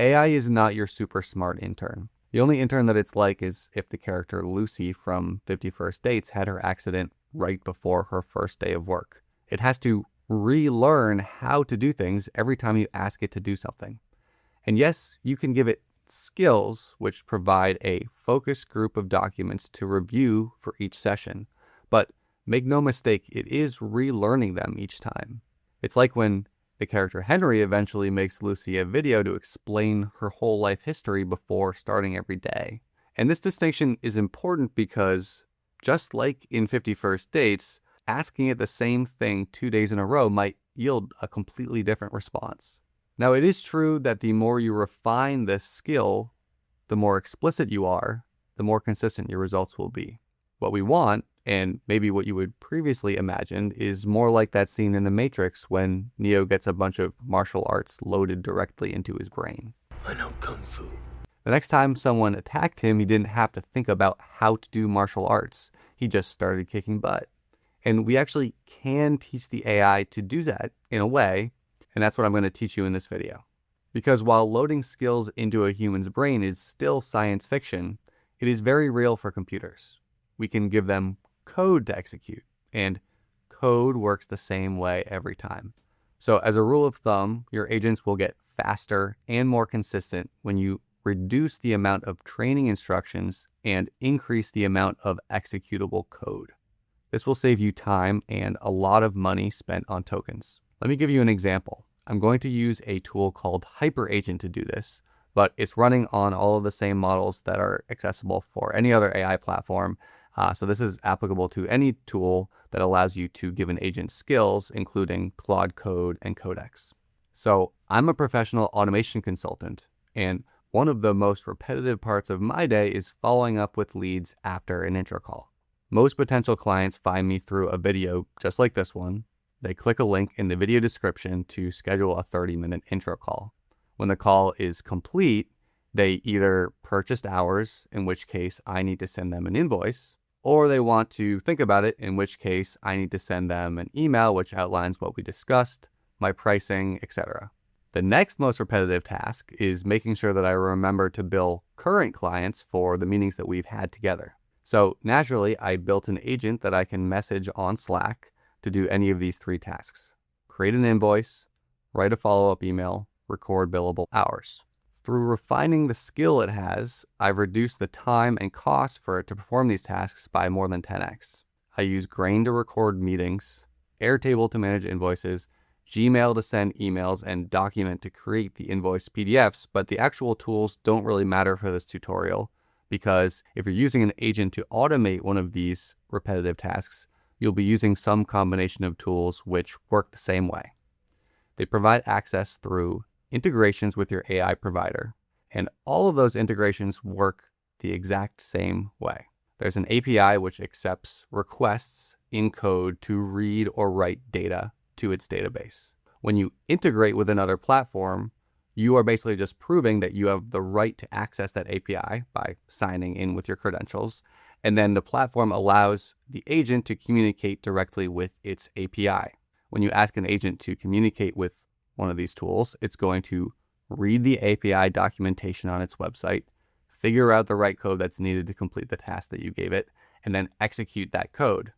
AI is not your super smart intern. The only intern that it's like is if the character Lucy from 50 First Dates had her accident right before her first day of work. It has to relearn how to do things every time you ask it to do something. And yes, you can give it skills which provide a focused group of documents to review for each session. But make no mistake, it is relearning them each time. It's like when the character Henry eventually makes Lucy a video to explain her whole life history before starting every day. And this distinction is important because just like in 50 First Dates, asking it the same thing 2 days in a row might yield a completely different response. Now, it is true that the more you refine this skill, the more explicit you are, the more consistent your results will be. What we want, and maybe what you would previously imagined, is more like that scene in The Matrix when Neo gets a bunch of martial arts loaded directly into his brain. I know Kung Fu. The next time someone attacked him, he didn't have to think about how to do martial arts. He just started kicking butt. And we actually can teach the AI to do that in a way, and that's what I'm going to teach you in this video. Because while loading skills into a human's brain is still science fiction, it is very real for computers. We can give them code to execute, and code works the same way every time. So as a rule of thumb, your agents will get faster and more consistent when you reduce the amount of training instructions and increase the amount of executable code. This will save you time and a lot of money spent on tokens. Let me give you an example. I'm going to use a tool called HyperAgent to do this, but it's running on all of the same models that are accessible for any other AI platform. So this is applicable to any tool that allows you to give an agent skills, including Claude Code and Codex. So I'm a professional automation consultant, and one of the most repetitive parts of my day is following up with leads after an intro call. Most potential clients find me through a video just like this one. They click a link in the video description to schedule a 30-minute intro call. When the call is complete, they either purchased hours, in which case I need to send them an invoice, or they want to think about it, in which case I need to send them an email which outlines what we discussed, my pricing, etc. The next most repetitive task is making sure that I remember to bill current clients for the meetings that we've had together. So naturally, I built an agent that I can message on Slack to do any of these three tasks: create an invoice, write a follow-up email, record billable hours. Through refining the skill it has, I've reduced the time and cost for it to perform these tasks by more than 10x. I use Grain to record meetings, Airtable to manage invoices, Gmail to send emails, and Document to create the invoice PDFs, but the actual tools don't really matter for this tutorial, because if you're using an agent to automate one of these repetitive tasks, you'll be using some combination of tools which work the same way. They provide access through integrations with your AI provider, and all of those integrations work the exact same way. There's an API which accepts requests in code to read or write data to its database. When you integrate with another platform, you are basically just proving that you have the right to access that API by signing in with your credentials, and then the platform allows the agent to communicate directly with its API. When you ask an agent to communicate with one of these tools, it's going to read the API documentation on its website, figure out the right code that's needed to complete the task that you gave it, and then execute that code.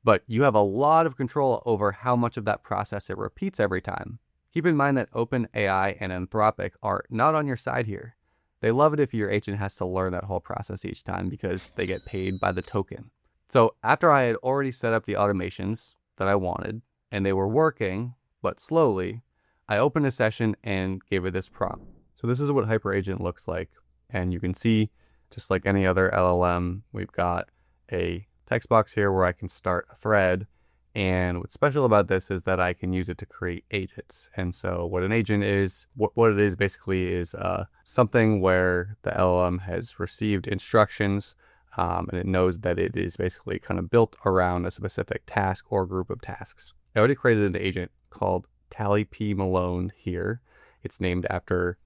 But you have a lot of control over how much of that process it repeats every time. Keep in mind that OpenAI and Anthropic are not on your side here. They love it if your agent has to learn that whole process each time because they get paid by the token. So after I had already set up the automations that I wanted, and they were working, but slowly, I opened a session and gave it this prompt. So this is what HyperAgent looks like. And you can see, just like any other LLM, we've got a text box here where I can start a thread. And what's special about this is that I can use it to create agents. And so what an agent is, what it is basically is something where the LLM has received instructions and it knows that it is basically kind of built around a specific task or group of tasks. I already created an agent called Tally P. Malone here. It's named after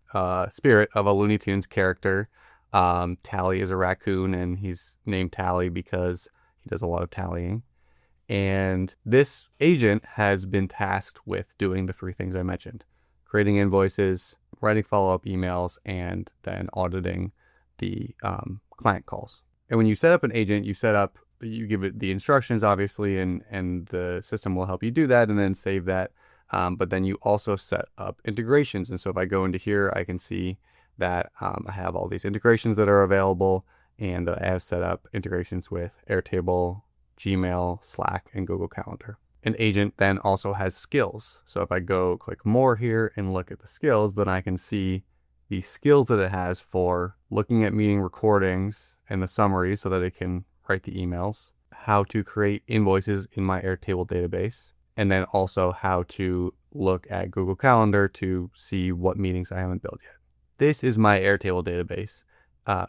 spirit of a Looney Tunes character. Tally is a raccoon and he's named Tally because he does a lot of tallying. And this agent has been tasked with doing the three things I mentioned: creating invoices, writing follow-up emails, and then auditing the client calls. And when you set up an agent, you give it the instructions, obviously, and the system will help you do that and then save that. But then you also set up integrations. And so if I go into here, I can see that I have all these integrations that are available, and I have set up integrations with Airtable, Gmail, Slack, and Google Calendar. An agent then also has skills. So if I go click more here and look at the skills, then I can see the skills that it has for looking at meeting recordings and the summary so that it can write the emails, how to create invoices in my Airtable database, and then also how to look at Google Calendar to see what meetings I haven't built yet. This is my Airtable database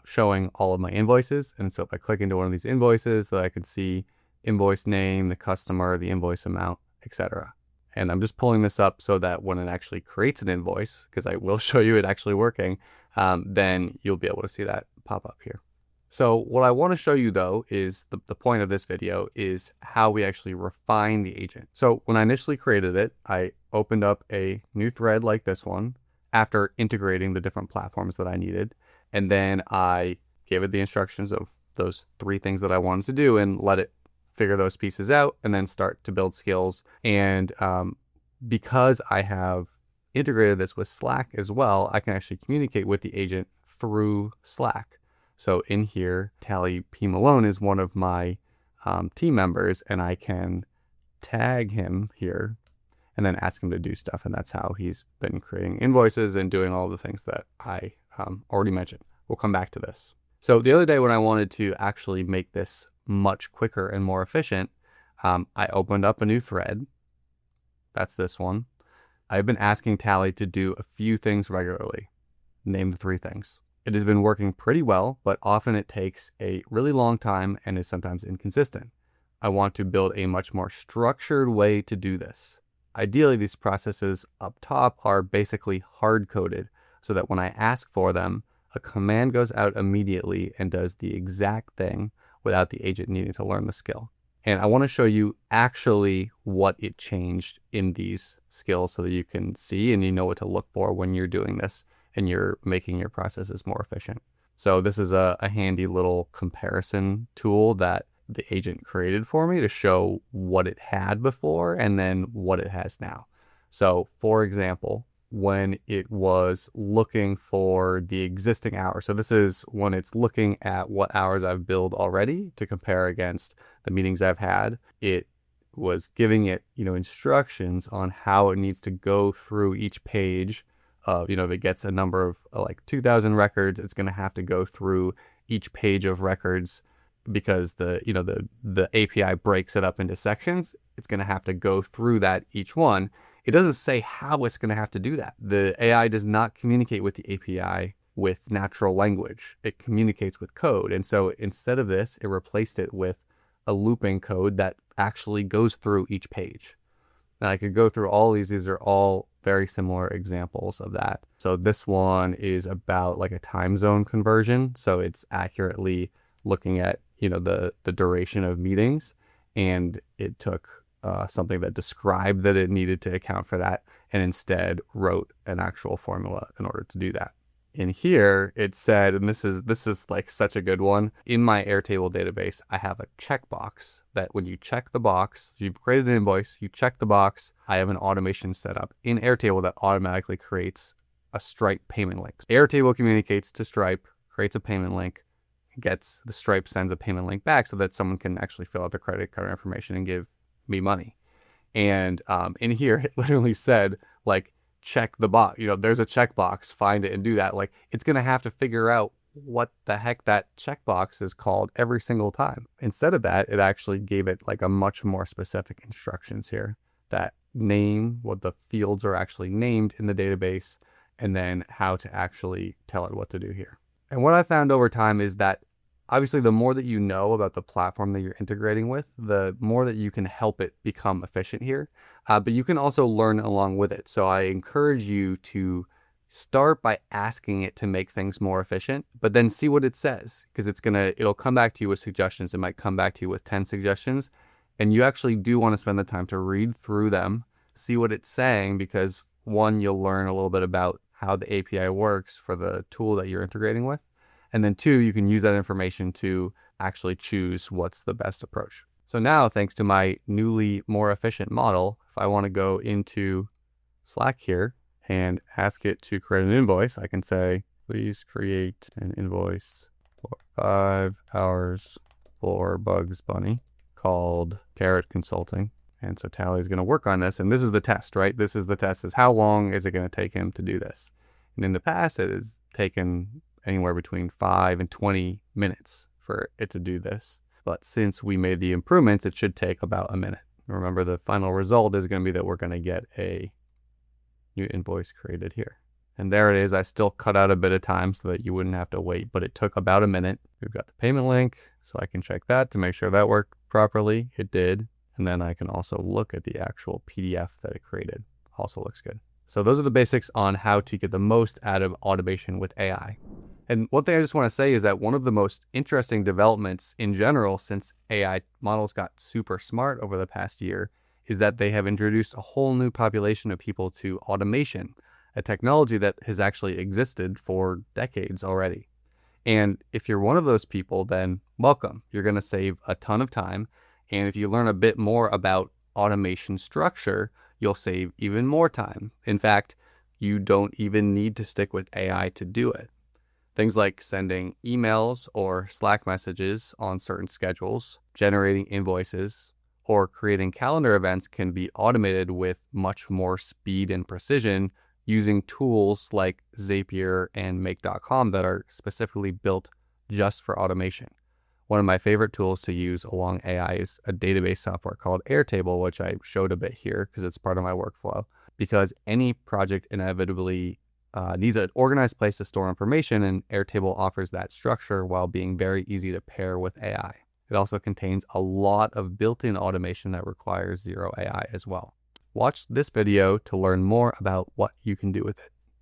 showing all of my invoices. And so if I click into one of these invoices, that I can see invoice name, the customer, the invoice amount, etc. And I'm just pulling this up so that when it actually creates an invoice, because I will show you it actually working, then you'll be able to see that pop up here. So what I want to show you though is the point of this video is how we actually refine the agent. So when I initially created it, I opened up a new thread like this one after integrating the different platforms that I needed. And then I gave it the instructions of those 3 things that I wanted to do and let it figure those pieces out and then start to build skills. And because I have integrated this with Slack as well, I can actually communicate with the agent through Slack. So in here, Tally P. Malone is one of my team members, and I can tag him here and then ask him to do stuff. And that's how he's been creating invoices and doing all the things that I already mentioned. We'll come back to this. So the other day when I wanted to actually make this much quicker and more efficient, I opened up a new thread. That's this one. I've been asking Tally to do a few things regularly. Name the 3 things. It has been working pretty well, but often it takes a really long time and is sometimes inconsistent. I want to build a much more structured way to do this. Ideally, these processes up top are basically hard-coded so that when I ask for them, a command goes out immediately and does the exact thing without the agent needing to learn the skill. And I want to show you actually what it changed in these skills so that you can see and you know what to look for when you're doing this and you're making your processes more efficient. So this is a handy little comparison tool that the agent created for me to show what it had before and then what it has now. So for example, when it was looking for the existing hours. So this is when it's looking at what hours I've billed already to compare against the meetings I've had. It was giving it, instructions on how it needs to go through each page of, if it gets a number of like 2,000 records, it's going to have to go through each page of records because the API breaks it up into sections. It's going to have to go through that each one. It doesn't say how it's going to have to do that. The AI does not communicate with the API with natural language. It communicates with code. And so instead of this, it replaced it with a looping code that actually goes through each page. Now I could go through all these. These are all very similar examples of that. So this one is about like a time zone conversion. So it's accurately looking at, the duration of meetings. And it took something that described that it needed to account for that and instead wrote an actual formula in order to do that. In here, it said, and this is like such a good one, in my Airtable database, I have a checkbox that when you check the box, you've created an invoice, you check the box, I have an automation set up in Airtable that automatically creates a Stripe payment link. Airtable communicates to Stripe, creates a payment link, the Stripe sends a payment link back so that someone can actually fill out the credit card information and give me money. And in here, it literally said, like, check the box. There's a checkbox, find it and do that. Like, it's going to have to figure out what the heck that checkbox is called every single time. Instead of that, it actually gave it like a much more specific instructions here that name what the fields are actually named in the database and then how to actually tell it what to do here. And what I found over time is that obviously, the more that you know about the platform that you're integrating with, the more that you can help it become efficient here. But you can also learn along with it. So I encourage you to start by asking it to make things more efficient, but then see what it says, because it'll come back to you with suggestions. It might come back to you with 10 suggestions. And you actually do want to spend the time to read through them, see what it's saying, because one, you'll learn a little bit about how the API works for the tool that you're integrating with. And then 2, you can use that information to actually choose what's the best approach. So now, thanks to my newly more efficient model, if I want to go into Slack here and ask it to create an invoice, I can say, please create an invoice for 5 hours for Bugs Bunny called Carrot Consulting. And so Tally is going to work on this. And this is the test, right? This is the test, is how long is it going to take him to do this? And in the past, it has taken anywhere between 5 and 20 minutes for it to do this. But since we made the improvements, it should take about a minute. Remember, the final result is going to be that we're going to get a new invoice created here. And there it is. I still cut out a bit of time so that you wouldn't have to wait, but it took about a minute. We've got the payment link, so I can check that to make sure that worked properly. It did. And then I can also look at the actual PDF that it created. Also looks good. So those are the basics on how to get the most out of automation with AI. And one thing I just want to say is that one of the most interesting developments in general since AI models got super smart over the past year is that they have introduced a whole new population of people to automation, a technology that has actually existed for decades already. And if you're one of those people, then welcome. You're going to save a ton of time. And if you learn a bit more about automation structure, you'll save even more time. In fact, you don't even need to stick with AI to do it. Things like sending emails or Slack messages on certain schedules, generating invoices, or creating calendar events can be automated with much more speed and precision using tools like Zapier and Make.com that are specifically built just for automation. One of my favorite tools to use along AI is a database software called Airtable, which I showed a bit here because it's part of my workflow. Because any project inevitably needs an organized place to store information, and Airtable offers that structure while being very easy to pair with AI. It also contains a lot of built-in automation that requires zero AI as well. Watch this video to learn more about what you can do with it.